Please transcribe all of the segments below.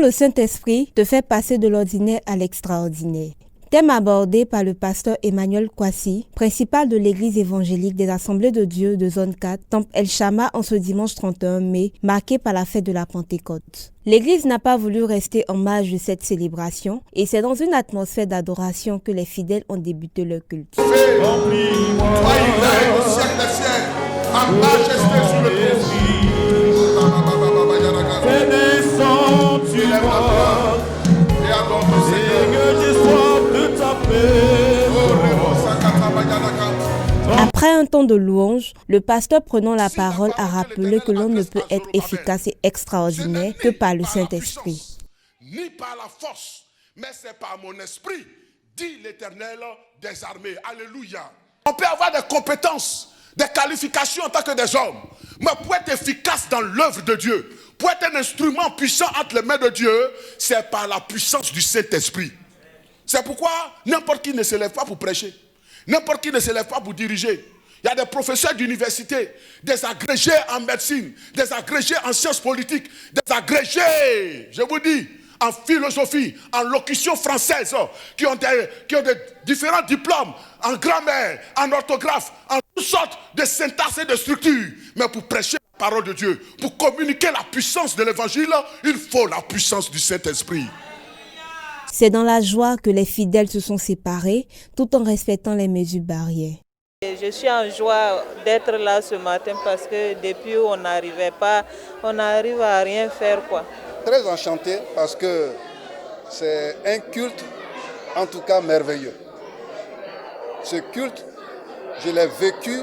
le Saint-Esprit te fait passer de l'ordinaire à l'extraordinaire. Thème abordé par le pasteur Emmanuel Kwasi, principal de l'église évangélique des Assemblées de Dieu de Zone 4, Temple El Shama en ce dimanche 31 mai, marqué par la fête de la Pentecôte. L'église n'a pas voulu rester en marge de cette célébration et c'est dans une atmosphère d'adoration que les fidèles ont débuté leur culte. Après un temps de louange, le pasteur prenant la parole a rappelé que l'on ne peut être efficace et extraordinaire que par le Saint-Esprit. Ni par la force, mais c'est par mon esprit, dit l'Éternel des armées. Alléluia. On peut avoir des compétences, des qualifications en tant que des hommes, mais pour être efficace dans l'œuvre de Dieu, pour être un instrument puissant entre les mains de Dieu, c'est par la puissance du Saint-Esprit. C'est pourquoi n'importe qui ne se lève pas pour prêcher. N'importe qui ne se lève pas pour diriger. Il y a des professeurs d'université, des agrégés en médecine, des agrégés en sciences politiques, des agrégés, je vous dis, en philosophie, en locution française, qui ont des différents diplômes, en grammaire, en orthographe, en toutes sortes de syntaxes et de structures. Mais pour prêcher la parole de Dieu, pour communiquer la puissance de l'évangile, il faut la puissance du Saint-Esprit. C'est dans la joie que les fidèles se sont séparés, tout en respectant les mesures barrières. Je suis en joie d'être là ce matin parce que depuis on n'arrivait pas, on n'arrive à rien faire quoi. Très enchanté parce que c'est un culte en tout cas merveilleux. Ce culte, je l'ai vécu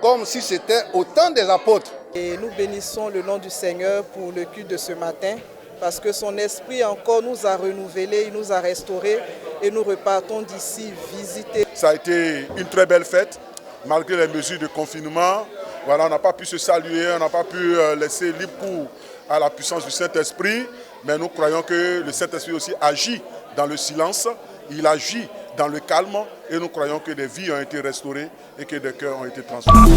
comme si c'était au temps des apôtres. Et nous bénissons le nom du Seigneur pour le culte de ce matin. Parce que son esprit encore nous a renouvelés, il nous a restaurés et nous repartons d'ici visiter. Ça a été une très belle fête, malgré les mesures de confinement. Voilà, on n'a pas pu se saluer, on n'a pas pu laisser libre cours à la puissance du Saint-Esprit. Mais nous croyons que le Saint-Esprit aussi agit dans le silence, il agit dans le calme et nous croyons que des vies ont été restaurées et que des cœurs ont été transformés.